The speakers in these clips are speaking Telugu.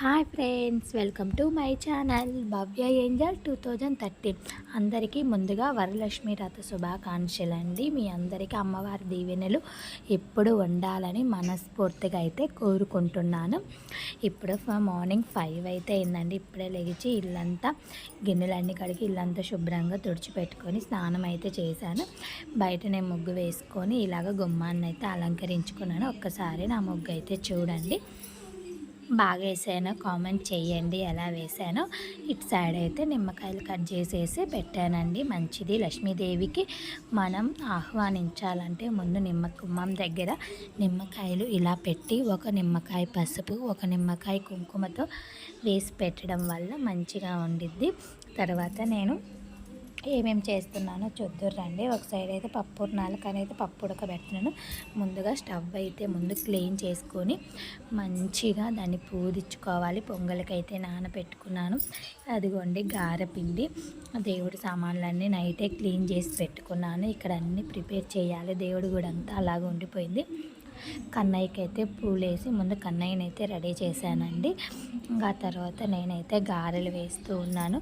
Hi friends, welcome to my channel Bhavya Angel 2013. అందరికీ ముందుగా వరలక్ష్మి రథ శుభాకాంక్షలు అండి. మీ అందరికీ అమ్మవారి దీవెనలు ఎప్పుడు ఉండాలని మనస్ఫూర్తిగా అయితే కోరుకుంటున్నాను. ఇప్పుడు మార్నింగ్ 5 అయితే అయిందండి. ఇప్పుడే లేచి ఇల్లంతా గిన్నెలన్నీ కడిగి ఇల్లంతా శుభ్రంగా తుడిచిపెట్టుకొని స్నానం అయితే చేశాను. బయట నేను ముగ్గు వేసుకొని ఇలాగ గుమ్మాన్ని అయితే అలంకరించుకున్నాను. ఒక్కసారి నా ముగ్గు అయితే చూడండి. బాగా వేసానో కామెంట్ చేయండి ఎలా వేసానో. ఇటు సైడ్ అయితే నిమ్మకాయలు కట్ చేసేసి పెట్టానండి. మంచిది, లక్ష్మీదేవికి మనం ఆహ్వానించాలంటే ముందు గుమ్మం దగ్గర నిమ్మకాయలు ఇలా పెట్టి ఒక నిమ్మకాయ పసుపు ఒక నిమ్మకాయ కుంకుమతో వేసి పెట్టడం వల్ల మంచిగా ఉండిద్ది. తర్వాత నేను ఏమేమి చేస్తున్నానో చూద్దురండి. ఒక సైడ్ అయితే పప్పు నాలుకనైతే పప్పు ఉడకబెడుతున్నాను. ముందుగా స్టవ్ అయితే ముందు క్లీన్ చేసుకొని మంచిగా దాన్ని పూదించుకోవాలి. పొంగలికైతే నానబెట్టుకున్నాను. అదిగోండి గారెపిండి, దేవుడి సామాన్లన్నీ నైటే క్లీన్ చేసి పెట్టుకున్నాను. ఇక్కడ అన్నీ ప్రిపేర్ చేయాలి. దేవుడి కూడా అంతా అలాగ ఉండిపోయింది. కన్నయ్యకి అయితే పూలేసి ముందు కన్నయ్యనైతే రెడీ చేశానండి. ఇంకా తర్వాత నేనైతే గారెలు వేస్తూ ఉన్నాను.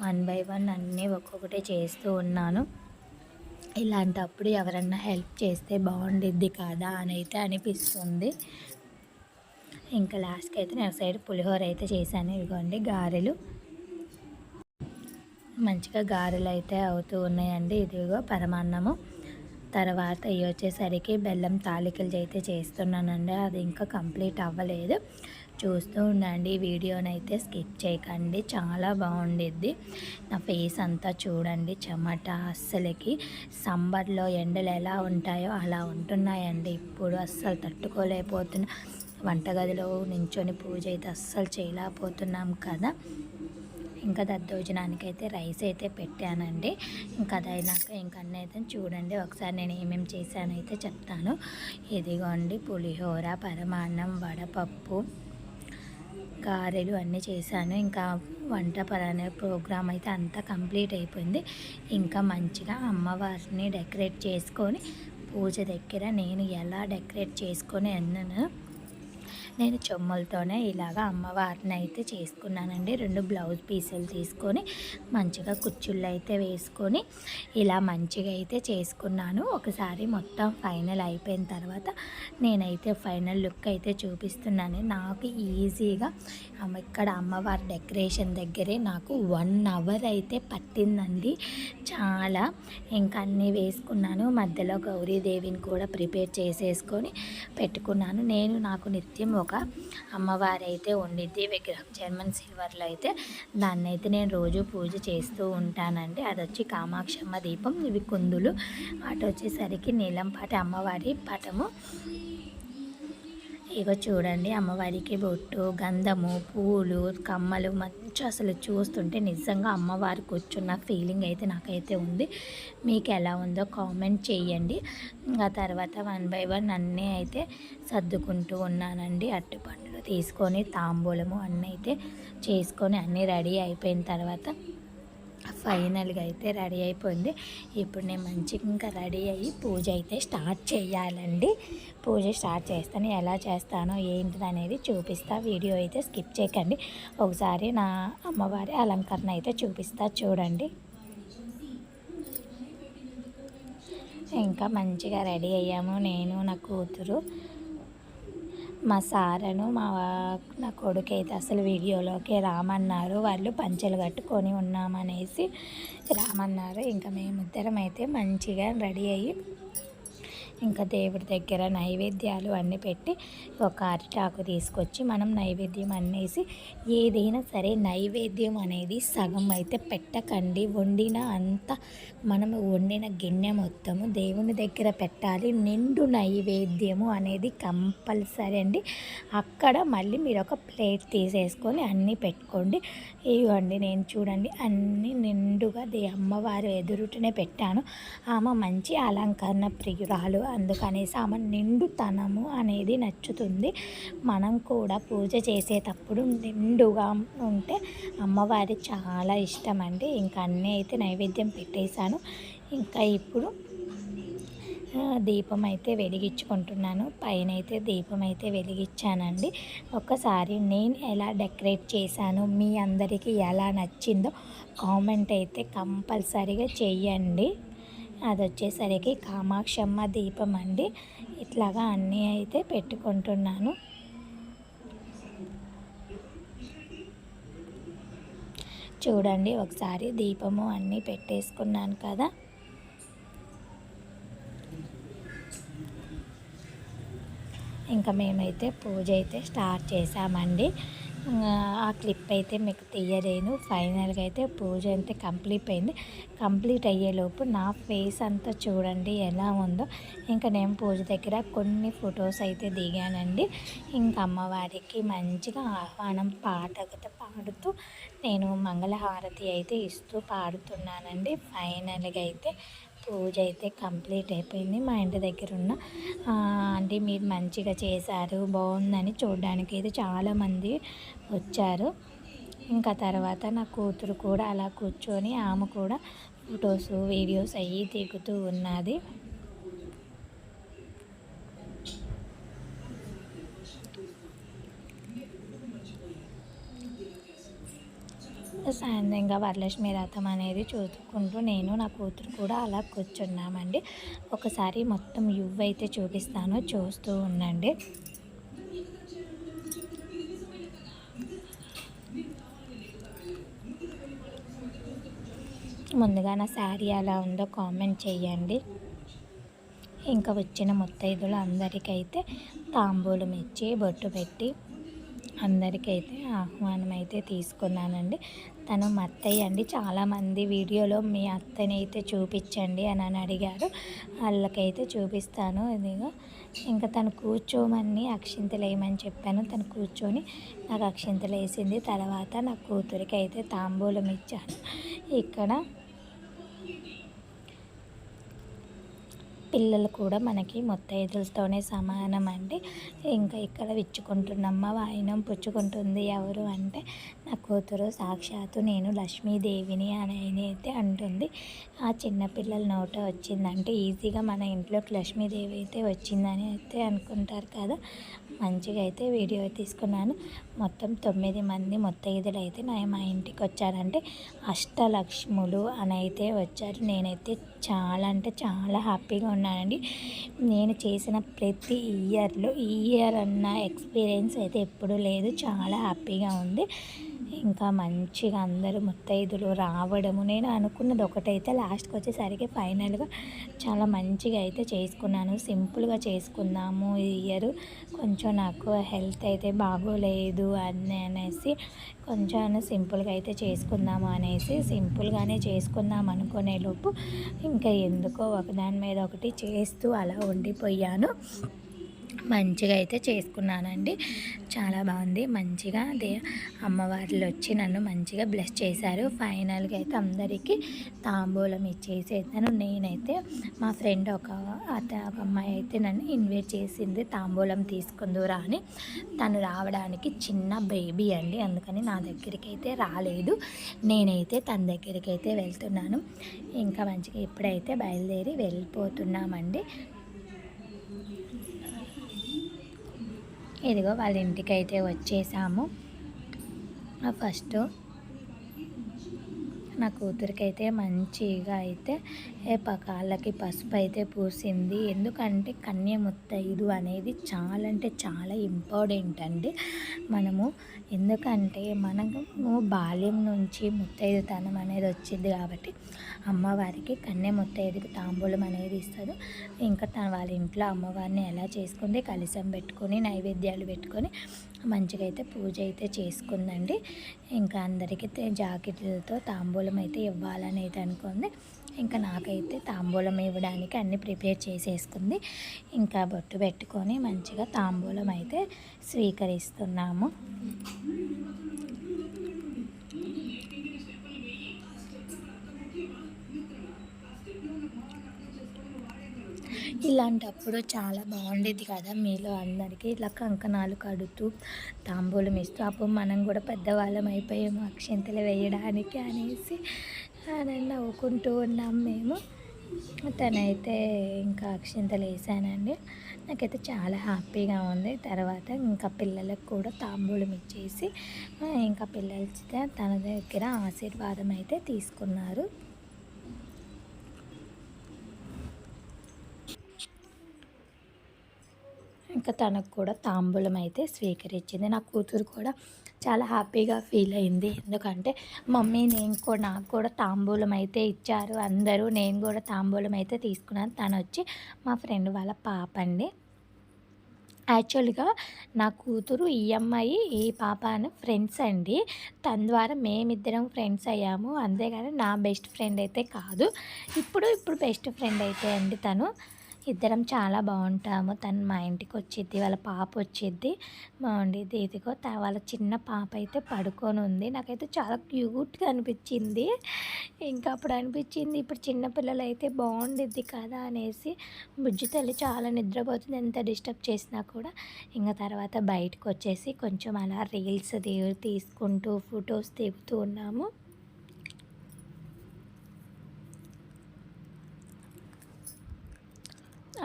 1 by 1 అన్నీ ఒక్కొక్కటి చేస్తూ ఉన్నాను. ఇలాంటప్పుడు ఎవరన్నా హెల్ప్ చేస్తే బాగుండిద్ది కదా అని అయితే అనిపిస్తుంది. ఇంకా లాస్ట్కి అయితే నేను సైడ్ పులిహోర అయితే చేశాను. ఇదిగోండి గారెలు, మంచిగా గారెలు అయితే అవుతూ ఉన్నాయండి. ఇదిగో పరమాన్నము. తర్వాత ఇవి వచ్చేసరికి బెల్లం తాలికలు అయితే చేస్తున్నానండి. అది ఇంకా కంప్లీట్ అవ్వలేదు. చూస్తూ ఉండండి వీడియోనైతే స్కిప్ చేయకండి, చాలా బాగుండిద్ది. నా ఫేస్ అంతా చూడండి చెమట. అస్సలకి సమ్మర్లో ఎండలు ఎలా ఉంటాయో అలా ఉంటున్నాయండి. ఇప్పుడు అస్సలు తట్టుకోలేకపోతున్నా. వంటగదిలో నించొని పూజ అయితే అస్సలు చేయలేకపోతున్నాం కదా. ఇంకా దద్దోజనానికి అయితే రైస్ అయితే పెట్టానండి. ఇంకా అదైనాక ఇంకా అన్నైతే చూడండి ఒకసారి నేను ఏమేమి చేశానైతే చెప్తాను. ఇదిగోండి పులిహోర, పరమాన్నం, వడపప్పు, గారెలు అన్నీ చేశాను. ఇంకా వంట పరనే ప్రోగ్రామ్ అయితే అంతా కంప్లీట్ అయిపోయింది. ఇంకా మంచిగా అమ్మవారిని డెకరేట్ చేసుకొని పూజ దగ్గర నేను ఎలా డెకరేట్ చేసుకొని అన్నాను. నేను చెమ్మలతోనే ఇలాగ అమ్మవారిని అయితే చేసుకున్నానండి. 2 బ్లౌజ్ పీసులు తీసుకొని మంచిగా కుచ్చుళ్ళు అయితే వేసుకొని ఇలా మంచిగా అయితే చేసుకున్నాను. ఒకసారి మొత్తం ఫైనల్ అయిపోయిన తర్వాత నేనైతే ఫైనల్ లుక్ అయితే చూపిస్తున్నాను. నాకు ఈజీగా ఇక్కడ అమ్మవారి డెకరేషన్ దగ్గరే నాకు 1 hour అయితే పట్టిందండి. చాలా ఇంకా అన్నీ వేసుకున్నాను. మధ్యలో గౌరీదేవిని కూడా ప్రిపేర్ చేసేసుకొని పెట్టుకున్నాను. నాకు నిత్యం ఒక అమ్మవారు అయితే ఉండిద్ది విగ్రహం, జర్మన్ సిల్వర్లో అయితే. దాన్ని అయితే నేను రోజు పూజ చేస్తూ ఉంటానండి. అది వచ్చి కామాక్షమ్మ దీపం, ఇవి కుందులు. అటు వచ్చేసరికి నీలంపాటి అమ్మవారి పటము. ఇగో చూడండి అమ్మవారికి బొట్టు, గంధము, పూలు, కమ్మలు మంచి అసలు చూస్తుంటే నిజంగా అమ్మవారి కూర్చున్న ఫీలింగ్ అయితే నాకైతే ఉంది. మీకు ఎలా ఉందో కామెంట్ చేయండి. ఆ తర్వాత 1 by 1 అన్నీ అయితే సర్దుకుంటూ ఉన్నానండి. అరటిపండ్లు తీసుకొని తాంబూలము అన్నీ అయితే చేసుకొని అన్నీ రెడీ అయిపోయిన తర్వాత ఫైనల్గా అయితే రెడీ అయిపోయింది. ఇప్పుడు నేను మంచిగా ఇంకా రెడీ అయ్యి పూజ అయితే స్టార్ట్ చేయాలండి. పూజ స్టార్ట్ చేస్తాను. ఎలా చేస్తానో ఏంటిది అనేది చూపిస్తా. వీడియో అయితే స్కిప్ చేయకండి. ఒకసారి నా అమ్మవారి అలంకరణ అయితే చూపిస్తా చూడండి. ఇంకా మంచిగా రెడీ అయ్యాము నేను, నా కూతురు, మా సారను, నా కొడుకు అయితే అసలు వీడియోలోకి రామన్నారు. వాళ్ళు పంచెలు కట్టుకొని ఉన్నామనేసి రామన్నారు. ఇంకా మేమిద్దరం అయితే మంచిగా రెడీ అయ్యి ఇంకా దేవుడి దగ్గర నైవేద్యాలు అన్నీ పెట్టి ఒక అరిటాకు తీసుకొచ్చి మనం నైవేద్యం అనేసి, ఏదైనా సరే నైవేద్యం అనేది సగం అయితే పెట్టకండి. వండిన అంతా మనము వండిన గిన్నె మొత్తము దేవుని దగ్గర పెట్టాలి. నిండు నైవేద్యము అనేది కంపల్సరీ అండి. అక్కడ మళ్ళీ మీరు ఒక ప్లేట్ తీసేసుకొని అన్నీ పెట్టుకోండి. ఇవ్వండి నేను చూడండి అన్నీ నిండుగా అమ్మవారు ఎదురుటనే పెట్టాను. ఆమె మంచి అలంకరణ ప్రియురాలు, అందుకనేసి ఆమె నిండుతనము అనేది నచ్చుతుంది. మనం కూడా పూజ చేసేటప్పుడు నిండుగా ఉంటే అమ్మవారి చాలా ఇష్టం అండి. ఇంకా అన్నీ అయితే నైవేద్యం పెట్టేశాను. ఇంకా ఇప్పుడు దీపం అయితే వెలిగించుకుంటున్నాను. పైన అయితే దీపం అయితే వెలిగించానండి. ఒక్కసారి నేను ఎలా డెకరేట్ చేశాను, మీ అందరికీ ఎలా నచ్చిందో కామెంట్ అయితే కంపల్సరీగా చెయ్యండి. అది వచ్చేసరికి కామాక్షమ్మ దీపం అండి. ఇట్లాగా అన్నీ అయితే పెట్టుకుంటున్నాను. చూడండి ఒకసారి దీపము అన్నీ పెట్టేసుకున్నాను కదా. ఇంకా మేమైతే పూజ అయితే స్టార్ట్ చేసామండి. ఆ క్లిప్ అయితే మీకు తీయలేను. ఫైనల్గా అయితే పూజ అయితే కంప్లీట్ అయ్యేలోపు నా ఫేస్ అంతా చూడండి ఎలా ఉందో. ఇంకా నేను పూజ దగ్గర కొన్ని ఫొటోస్ అయితే దిగానండి. ఇంకా అమ్మవారికి మంచిగా ఆహ్వానం పాడుతూ నేను మంగళహారతి అయితే ఇస్తూ పాడుతున్నానండి. ఫైనల్గా అయితే పూజ అయితే కంప్లీట్ అయిపోయింది. మా ఇంటి దగ్గర ఉన్న ఆంటీ మీరు మంచిగా చేశారు, బాగుందని చూడడానికి అయితే చాలామంది వచ్చారు. ఇంకా తర్వాత నా కూతురు కూడా అలా కూర్చొని ఆమె కూడా ఫొటోస్ వీడియోస్ అవి దిగుతూ ఉన్నది. సాయంత్రంగా వరలక్ష్మి రథం అనేది చూసుకుంటూ నేను నా కూతురు కూడా అలా కూర్చున్నామండి. ఒకసారి మొత్తం యువ్ అయితే చూపిస్తాను, చూస్తూ ఉండండి. ముందుగా నా శారీ ఎలా ఉందో కామెంట్ చేయండి. ఇంకా వచ్చిన ముత్తైదులు అందరికైతే తాంబూలం ఇచ్చి బొట్టు పెట్టి అందరికైతే ఆహ్వానం అయితే తీసుకున్నానండి. తను మా అత్తయ్య అండి. చాలామంది వీడియోలో మీ అత్తని అయితే చూపించండి అని అడిగారు. వాళ్ళకైతే చూపిస్తాను. ఇదిగో ఇంకా తను కూర్చోమని అక్షింతలు వేయమని చెప్పాను. తను కూర్చొని నాకు అక్షింతలు వేసింది. తర్వాత నా కూతురికి అయితే తాంబూలం ఇచ్చాను. ఇక్కడ పిల్లలు కూడా మనకి ముత్తైదులతోనే సమానం అండి. ఇంకా ఇక్కడ విచ్చుకుంటున్నమ్మ వాయినం పుచ్చుకుంటుంది ఎవరు అంటే నా కూతురు సాక్షాత్తు నేను లక్ష్మీదేవిని అని అయితే అంటుంది. ఆ చిన్నపిల్లల నోట వచ్చిందంటే ఈజీగా మన ఇంట్లోకి లక్ష్మీదేవి అయితే వచ్చిందని అయితే అనుకుంటారు కదా. మంచిగా అయితే వీడియో తీసుకున్నాను. మొత్తం 9 మంది ముత్తైదులు అయితే మా ఇంటికి వచ్చారంటే అష్టలక్ష్ములు అని అయితే వచ్చారు. నేనైతే చాలా అంటే చాలా హ్యాపీగా ఉన్నానండి. నేను చేసిన ప్రతి ఈ ఇయర్ అన్న ఎక్స్పీరియన్స్ అయితే ఎప్పుడూ లేదు. చాలా హ్యాపీగా ఉంది. ఇంకా మంచిగా అందరూ ముత్తైదులు రావడము, నేను అనుకున్నది ఒకటైతే లాస్ట్కి వచ్చేసరికి ఫైనల్గా చాలా మంచిగా అయితే చేసుకున్నాను. సింపుల్గా చేసుకుందాము ఈ ఇయర్, కొంచెం నాకు హెల్త్ అయితే బాగోలేదు అనేసి కొంచెం సింపుల్గా అయితే చేసుకుందాము అనేసి సింపుల్గానే చేసుకుందాం అనుకునే లోపు ఇంకా ఎందుకో ఒకదాని మీద ఒకటి చేస్తూ అలా ఉండిపోయాను. మంచిగా అయితే చేసుకున్నానండి. చాలా బాగుంది. మంచిగా అమ్మవార్లు వచ్చి నన్ను మంచిగా బ్లెస్ చేశారు. ఫైనల్గా అయితే అందరికీ తాంబూలం ఇచ్చేసేసాను. నేనైతే మా ఫ్రెండ్ ఒక అమ్మాయి అయితే నన్ను ఇన్వైట్ చేసింది, తాంబూలం తీసుకుందురా అని. తను రావడానికి చిన్న బేబీ అండి, అందుకని నా దగ్గరికి అయితే రాలేదు. నేనైతే తన దగ్గరికి అయితే వెళ్తున్నాను. ఇంకా మంచిగా ఇప్పుడైతే బయలుదేరి వెళ్ళిపోతున్నామండి. ఇదిగో వాళ్ళ ఇంటికి అయితే వచ్చేసాము. ఫస్ట్ నా కూతురికి అయితే మంచిగా అయితే కాళ్ళకి పసుపు అయితే పూసింది. ఎందుకంటే కన్య ముత్తైదు అనేది చాలా అంటే చాలా ఇంపార్టెంట్ అండి. ఎందుకంటే మనము బాల్యం నుంచి ముత్తైదుతనం అనేది వచ్చింది కాబట్టి అమ్మవారికి కన్య ముత్తైదుకి తాంబూలం అనేది ఇస్తారు. ఇంకా వాళ్ళ ఇంట్లో అమ్మవారిని ఎలా చేసుకుంది, కలశం పెట్టుకొని నైవేద్యాలు పెట్టుకొని మంచిగా అయితే పూజ అయితే చేసుకుందండి. ఇంకా అందరికీ జాకెట్లతో తాంబూలం అయితే ఇవ్వాలని అయితే అనుకుంది. ఇంకా నాకైతే తాంబూలం ఇవ్వడానికి అన్నీ ప్రిపేర్ చేసేసుకుంది. ఇంకా బొట్టు పెట్టుకొని మంచిగా తాంబూలం అయితే స్వీకరిస్తున్నాము. ఇలాంటప్పుడు చాలా బాగుండేది కదా, మీలో అందరికీ ఇలా కంకణాలు కడుతూ తాంబూలం ఇస్తూ. అప్పుడు మనం కూడా పెద్దవాళ్ళం అయిపోయాము అక్షింతలు వేయడానికి అనేసి నవ్వుకుంటూ ఉన్నాం మేము. తనైతే ఇంకా అక్షింతలు వేసానండి. నాకైతే చాలా హ్యాపీగా ఉంది. తర్వాత ఇంకా పిల్లలకు కూడా తాంబూలం ఇచ్చేసి ఇంకా పిల్లలు తన దగ్గర ఆశీర్వాదం అయితే తీసుకున్నారు. ఇంకా తనకు కూడా తాంబూలం అయితే స్వీకరించింది. నా కూతురు కూడా చాలా హ్యాపీగా ఫీల్ అయింది. ఎందుకంటే మమ్మీ నాకు కూడా తాంబూలం అయితే ఇచ్చారు అందరూ, నేను కూడా తాంబూలం అయితే తీసుకున్నాను. తను వచ్చి మా ఫ్రెండ్ వాళ్ళ పాప అండి. యాక్చువల్గా నా కూతురు ఈ అమ్మాయి ఈ పాప అని ఫ్రెండ్స్ అండి. తన ద్వారా మేమిద్దరం ఫ్రెండ్స్ అయ్యాము, అంతేగాని నా బెస్ట్ ఫ్రెండ్ అయితే కాదు. ఇప్పుడు బెస్ట్ ఫ్రెండ్ అయితే అండి తను. ఇద్దరం చాలా బాగుంటాము. తను మా ఇంటికి వచ్చిద్ది, వాళ్ళ పాప వచ్చిద్ది, బాగుండిద్ది. ఇదిగో వాళ్ళ చిన్న పాప అయితే పడుకొని ఉంది. నాకైతే చాలా క్యూట్గా అనిపించింది. ఇంకా అప్పుడు అనిపించింది ఇప్పుడు చిన్నపిల్లలు అయితే బాగుండిద్ది కదా అనేసి. బుజ్జి తల్లి చాలా నిద్రపోతుంది, ఎంత డిస్టర్బ్ చేసినా కూడా. ఇంకా తర్వాత బయటకు వచ్చేసి కొంచెం అలా రీల్స్ తీసుకుంటూ ఫొటోస్ దిగుతూ ఉన్నాము.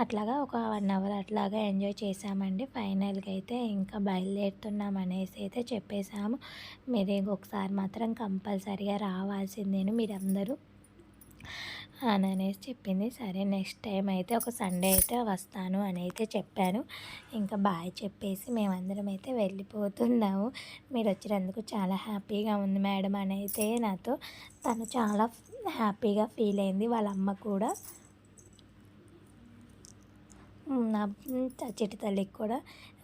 అట్లాగా ఒక 1 అవర్ అట్లాగా ఎంజాయ్ చేసామండి. ఫైనల్గా అయితే ఇంకా బయలుదేరుతున్నాం అనేసి అయితే చెప్పేసాము. మీరు ఒకసారి మాత్రం కంపల్సరీగా రావాల్సిందేను మీరందరూ అని అనేసి చెప్పింది. సరే నెక్స్ట్ టైం అయితే ఒక సండే అయితే వస్తాను అని అయితే చెప్పాను. ఇంకా బాయ్ చెప్పేసి మేమందరం అయితే వెళ్ళిపోతున్నాము. మీరు వచ్చినందుకు చాలా హ్యాపీగా ఉంది మేడం అని అయితే నాతో తను చాలా హ్యాపీగా ఫీల్ అయింది. వాళ్ళ అమ్మ కూడా నా చిట్టి తల్లికి కూడా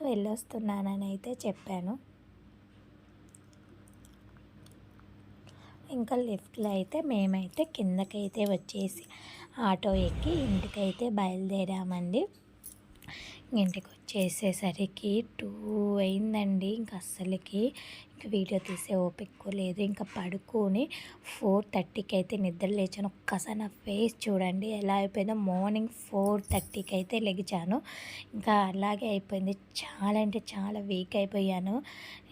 వెళ్ళొస్తున్నానని అయితే చెప్పాను. ఇంకా లిఫ్ట్లో అయితే మేమైతే కిందకైతే వచ్చేసి ఆటో ఎక్కి ఇంటికైతే బయలుదేరామండి. ఇంటికి వచ్చేసేసరికి 2 అయిందండి. ఇంక అస్సలకి ఇంక వీడియో తీసే ఓపిక లేదు. ఇంకా పడుకొని 4:30కి అయితే నిద్ర లేచాను. ఒక్కసారి నా ఫేస్ చూడండి ఎలా అయిపోయిందో. మార్నింగ్ 4:30కి అయితే లెగిచాను. ఇంకా అలాగే అయిపోయింది. చాలా అంటే చాలా వీక్ అయిపోయాను.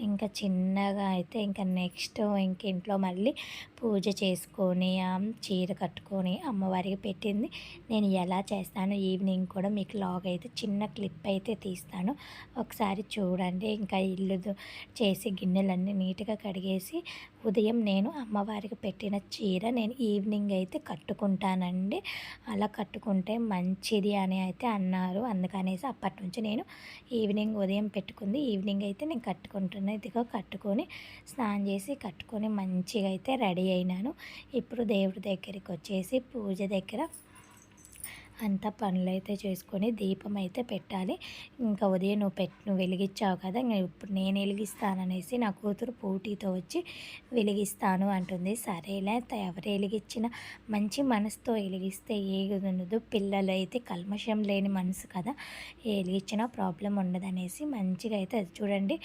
ఇంకా చిన్నగా అయితే ఇంకా నెక్స్ట్ ఇంక ఇంట్లో మళ్ళీ పూజ చేసుకొని చీర కట్టుకొని అమ్మవారికి పెట్టింది నేను ఎలా చేస్తాను ఈవినింగ్ కూడా మీకు లాగ్ అయితే చిన్న క్లిప్ అయితే తీస్తాను, ఒకసారి చూడండి. ఇంకా ఇల్లు చేసి గిన్నెలన్నీ నీట్గా కడిగేసి ఉదయం నేను అమ్మవారికి పెట్టిన చీర నేను ఈవినింగ్ అయితే కట్టుకుంటానండి. అలా కట్టుకుంటే మంచిది అని అయితే అన్నారు. అందుకనేసి అప్పటి నుంచి నేను ఈవినింగ్ ఉదయం పెట్టుకుంది ఈవినింగ్ అయితే నేను కట్టుకుంటున్నాను. ఇదిగో కట్టుకొని స్నానం చేసి కట్టుకొని మంచిగా అయితే రెడీ అయినాను. ఇప్పుడు దేవుడి దగ్గరికి వచ్చేసి పూజ దగ్గర అంతా పనులైతే చేసుకొని దీపం అయితే పెట్టాలి. ఇంకా ఉదయం నువ్వు వెలిగించావు కదా, ఇప్పుడు నేను వెలిగిస్తాననేసి నా కూతురు పోటీతో వచ్చి వెలిగిస్తాను అంటుంది. సరేలే ఎవరు వెలిగించినా మంచి మనసుతో వెలిగిస్తే ఏగుదుండదు. పిల్లలు అయితే కల్మషం లేని మనసు కదా, వెలిగించినా ప్రాబ్లం ఉండదనేసి మంచిగా అయితే అది చూడండి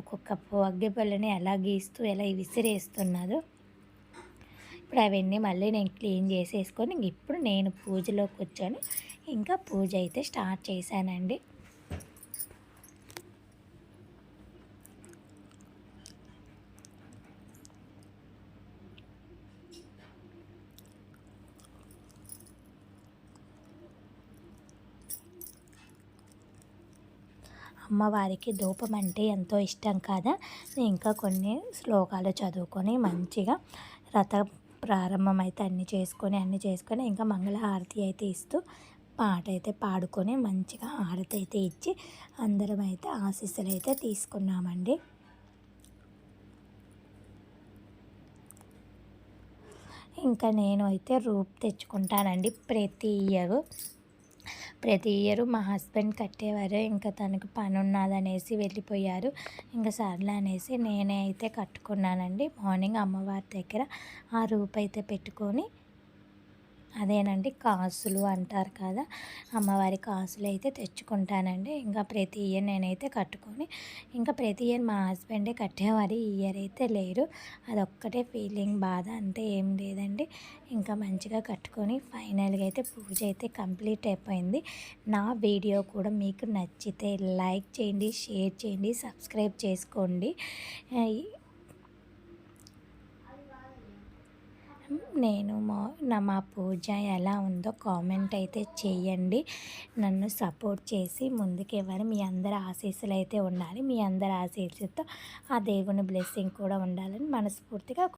ఒక్కొక్క అగ్గిపళ్ళని ఎలా గీస్తూ ఎలా విసిరేస్తున్నదో. ఇప్పుడు అవన్నీ మళ్ళీ నేను క్లీన్ చేసేసుకొని ఇప్పుడు నేను పూజలోకి వచ్చాను. ఇంకా పూజ అయితే స్టార్ట్ చేశానండి. అమ్మవారికి ధూపం అంటే ఎంతో ఇష్టం కదా. ఇంకా కొన్ని శ్లోకాలు చదువుకొని మంచిగా రథ ప్రారంభం అయితే అన్నీ చేసుకొని ఇంకా మంగళహారతి అయితే ఇస్తూ పాట అయితే పాడుకొని మంచిగా హారతి అయితే ఇచ్చి అందరం అయితే ఆశీస్సులు అయితే తీసుకున్నామండి. ఇంకా నేను అయితే రూప్ తెచ్చుకుంటానండి ప్రతి ఇయరు మా హస్బెండ్ కట్టేవారు. ఇంకా తనకు పని ఉన్నదనేసి వెళ్ళిపోయారు. ఇంకా సర్లే అనేసి నేనే అయితే కట్టుకున్నానండి. మార్నింగ్ అమ్మవారి దగ్గర ఆ రూప్ అయితే పెట్టుకొని అదేనండి కాసులు అంటారు కదా, అమ్మవారి కాసులు అయితే తెచ్చుకుంటానండి. ఇంకా ప్రతి ఇయర్ నేనైతే కట్టుకొని ఇంకా ప్రతి ఇయర్ మా హస్బెండే కట్టేవారు, ఈ ఇయర్ అయితే లేరు. అదొక్కటే ఫీలింగ్ బాధ, అంతే ఏం లేదండి. ఇంకా మంచిగా కట్టుకొని ఫైనల్గా అయితే పూజ అయితే కంప్లీట్ అయిపోయింది. నా వీడియో కూడా మీకు నచ్చితే లైక్ చేయండి, షేర్ చేయండి, సబ్స్క్రైబ్ చేసుకోండి. నేను మా పూజ ఎలా ఉందో కామెంట్ అయితే చేయండి. నన్ను సపోర్ట్ చేసి ముందుకెవ్వరు. మీ అందరి ఆశీస్సులు అయితే ఉండాలి. మీ అందరి ఆశీస్సులతో ఆ దేవుని బ్లెస్సింగ్ కూడా ఉండాలని మనస్ఫూర్తిగా